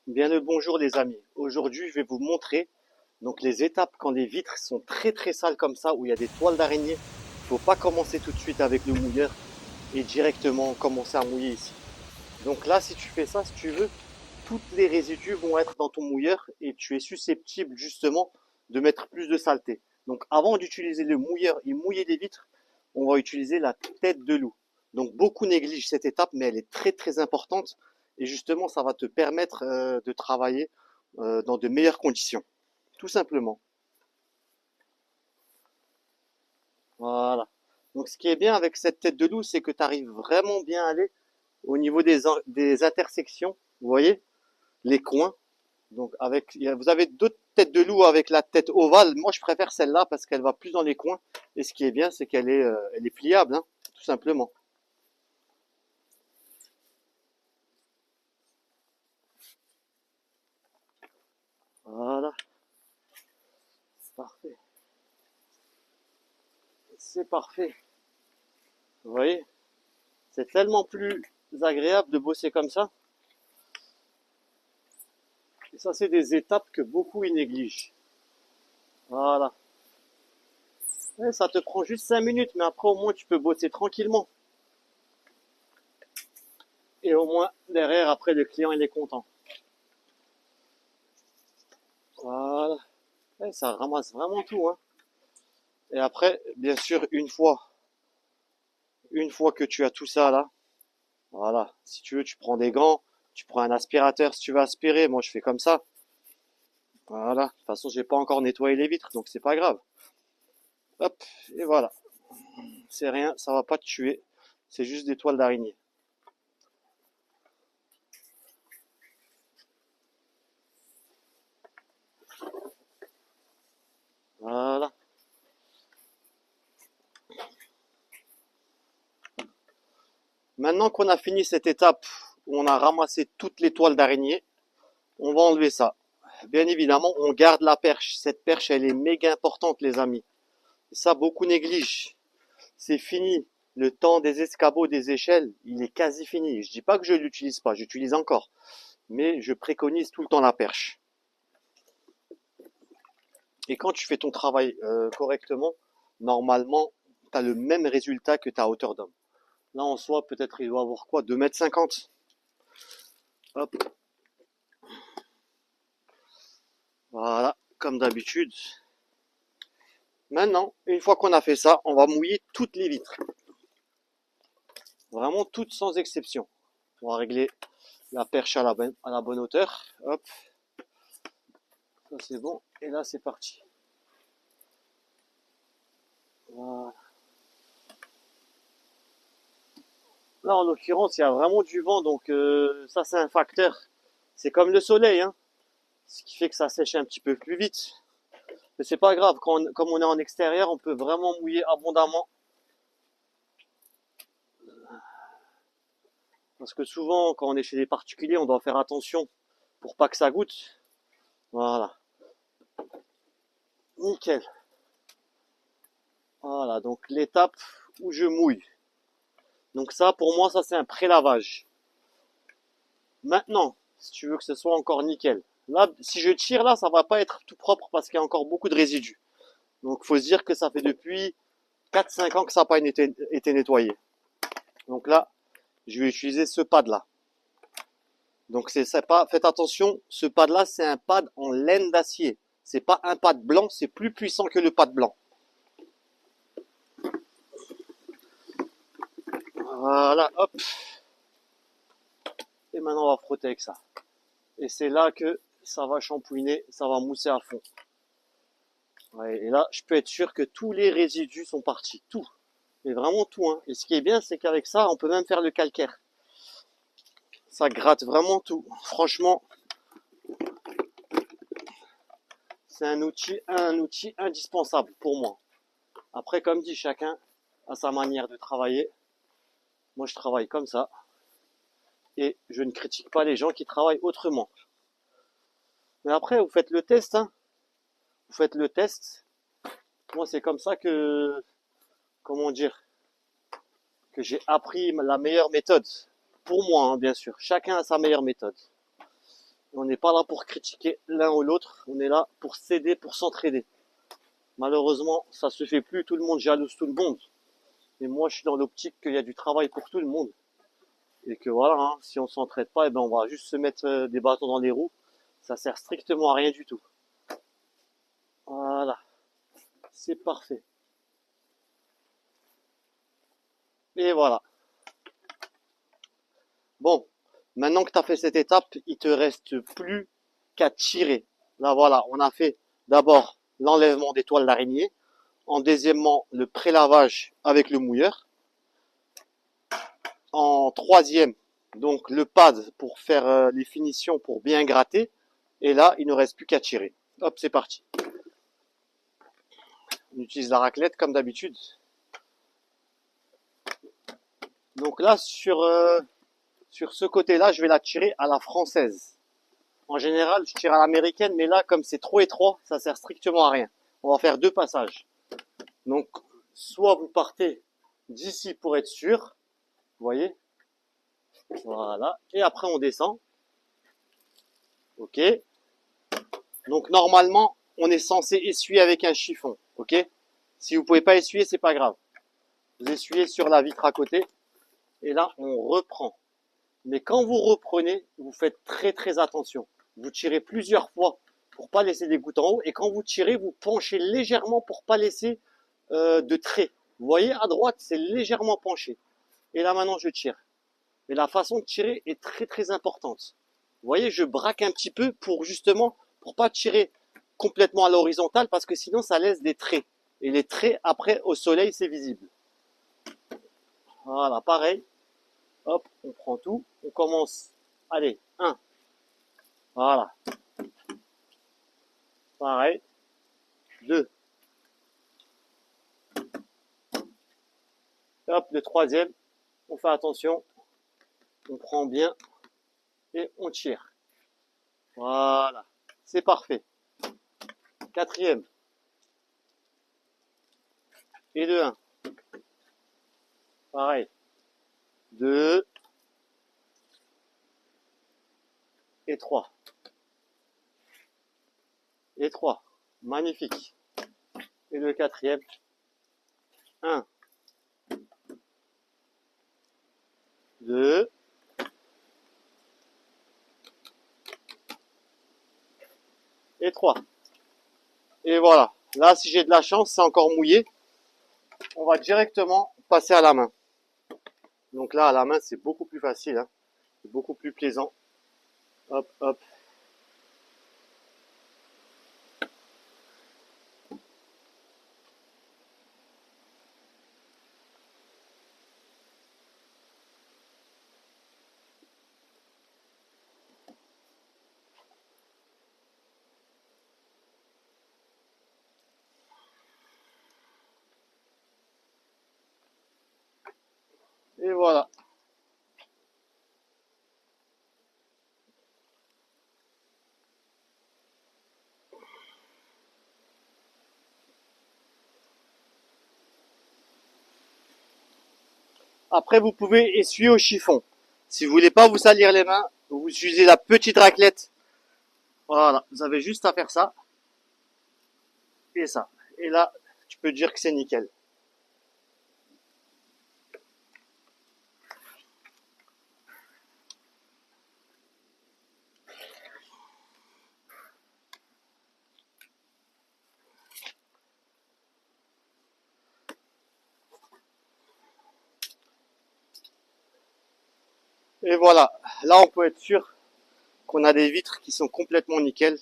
Bien le bonjour les amis. Aujourd'hui, je vais vous montrer donc les étapes quand les vitres sont très sales comme ça, où il y a des toiles d'araignée. Il faut pas commencer tout de suite avec le mouilleur et directement commencer à mouiller ici. Donc là, si tu fais ça, si tu veux, toutes les résidus vont être dans ton mouilleur et tu es susceptible justement de mettre plus de saleté. Donc avant d'utiliser le mouilleur et mouiller les vitres, on va utiliser la tête de loup. Donc beaucoup négligent cette étape, mais elle est très importante et justement ça va te permettre de travailler dans de meilleures conditions, tout simplement. Voilà. Donc ce qui est bien avec cette tête de loup, c'est que tu arrives vraiment bien à aller au niveau des intersections, vous voyez, les coins. Donc vous avez d'autres têtes de loup avec la tête ovale. Moi, je préfère celle-là parce qu'elle va plus dans les coins. Et ce qui est bien, c'est elle est pliable, hein, tout simplement. Voilà, c'est parfait. C'est parfait. Vous voyez, c'est tellement plus agréable de bosser comme ça. Et ça, c'est des étapes que beaucoup y négligent. Voilà. Et ça te prend juste 5 minutes, mais après, au moins, tu peux bosser tranquillement. Et au moins, derrière, après, le client, il est content. Voilà. Et ça ramasse vraiment tout, hein. Et après, bien sûr, une fois que tu as tout ça là, voilà, si tu veux, tu prends des gants, tu prends un aspirateur si tu veux aspirer. Moi, je fais comme ça. Voilà. De toute façon, j'ai pas encore nettoyé les vitres, donc c'est pas grave. Hop, et voilà. C'est rien, ça va pas te tuer. C'est juste des toiles d'araignée. Voilà. Maintenant qu'on a fini cette étape où on a ramassé toutes les toiles d'araignée, on va enlever ça. Bien évidemment, on garde la perche. Cette perche, elle est méga importante, les amis. Ça, beaucoup négligent. C'est fini. Le temps des escabeaux, des échelles, il est quasi fini. Je dis pas que je l'utilise pas, j'utilise encore. Mais je préconise tout le temps la perche. Et quand tu fais ton travail correctement, normalement, tu as le même résultat que ta hauteur d'homme. Là, en soi, peut-être il doit avoir quoi, 2,50 m. Hop, voilà, comme d'habitude. Maintenant, une fois qu'on a fait ça, on va mouiller toutes les vitres. Vraiment toutes sans exception. On va régler la perche à la bonne hauteur. Hop, ça c'est bon. Et là, c'est parti. Voilà. Là, en l'occurrence, il y a vraiment du vent, donc ça, c'est un facteur. C'est comme le soleil, hein, ce qui fait que ça sèche un petit peu plus vite. Mais c'est pas grave, comme on est en extérieur, on peut vraiment mouiller abondamment. Parce que souvent, quand on est chez les particuliers, on doit faire attention pour pas que ça goûte. Voilà, nickel. Voilà, donc l'étape où je mouille. Donc ça, pour moi, ça c'est un pré-lavage. Maintenant, si tu veux que ce soit encore nickel. Là, si je tire là, ça va pas être tout propre parce qu'il y a encore beaucoup de résidus. Donc faut se dire que ça fait depuis 4-5 ans que ça n'a pas été nettoyé. Donc là, je vais utiliser ce pad là. Donc c'est pas, faites attention, ce pad là c'est un pad en laine d'acier. C'est pas un pad blanc, c'est plus puissant que le pad blanc. Voilà, hop. Et maintenant on va frotter avec ça. Et c'est là que ça va shampouiner, ça va mousser à fond. Ouais, et là, je peux être sûr que tous les résidus sont partis, tout. Mais vraiment tout, hein. Et ce qui est bien, c'est qu'avec ça, on peut même faire le calcaire. Ça gratte vraiment tout. Franchement, c'est un outil indispensable pour moi. Après, comme dit, chacun a sa manière de travailler. Moi, je travaille comme ça. Et je ne critique pas les gens qui travaillent autrement. Mais après, vous faites le test, hein. Vous faites le test. Moi, c'est comme ça que, comment dire, que j'ai appris la meilleure méthode. Pour moi, hein, bien sûr. Chacun a sa meilleure méthode. On n'est pas là pour critiquer l'un ou l'autre, on est là pour s'aider, pour s'entraider. Malheureusement, ça se fait plus, tout le monde jalouse tout le monde. Et moi, je suis dans l'optique qu'il y a du travail pour tout le monde. Et que voilà, hein, si on s'entraide pas, eh ben, on va juste se mettre des bâtons dans les roues. Ça sert strictement à rien du tout. Voilà, c'est parfait. Et voilà. Bon, maintenant que tu as fait cette étape, il te reste plus qu'à tirer. Là, voilà, on a fait d'abord l'enlèvement des toiles d'araignée. En deuxièmement, le prélavage avec le mouilleur. En troisième, donc le pad pour faire les finitions, pour bien gratter. Et là, il ne reste plus qu'à tirer. Hop, c'est parti. On utilise la raclette comme d'habitude. Donc là, sur ce côté-là, je vais la tirer à la française. En général, je tire à l'américaine, mais là, comme c'est trop étroit, ça sert strictement à rien. On va faire deux passages. Donc, soit vous partez d'ici pour être sûr, vous voyez, voilà, et après on descend, ok. Donc normalement, on est censé essuyer avec un chiffon, ok. Si vous pouvez pas essuyer, c'est pas grave. Vous essuyez sur la vitre à côté, et là on reprend. Mais quand vous reprenez, vous faites très très attention. Vous tirez plusieurs fois pour pas laisser des gouttes en haut, et quand vous tirez, vous penchez légèrement pour pas laisser de traits. Vous voyez, à droite, c'est légèrement penché. Et là, maintenant, je tire. Et la façon de tirer est très, très importante. Vous voyez, je braque un petit peu pour justement, pour pas tirer complètement à l'horizontale, parce que sinon, ça laisse des traits. Et les traits, après, au soleil, c'est visible. Voilà, pareil. Hop, on prend tout. On commence. Allez, 1. Voilà. Pareil. 2. Hop, le troisième. On fait attention. On prend bien. Et on tire. Voilà. C'est parfait. Quatrième. Et le 1. Pareil. 2. Et 3. Et 3. Magnifique. Et le quatrième. 1. 2. Et 3. Et voilà. Là, si j'ai de la chance, c'est encore mouillé. On va directement passer à la main. Donc là, à la main, c'est beaucoup plus facile. Hein. C'est beaucoup plus plaisant. Hop, hop. Et voilà. Après, vous pouvez essuyer au chiffon. Si vous voulez pas vous salir les mains, vous utilisez la petite raclette. Voilà, vous avez juste à faire ça. Et ça. Et là, tu peux dire que c'est nickel. Et voilà. Là, on peut être sûr qu'on a des vitres qui sont complètement nickel.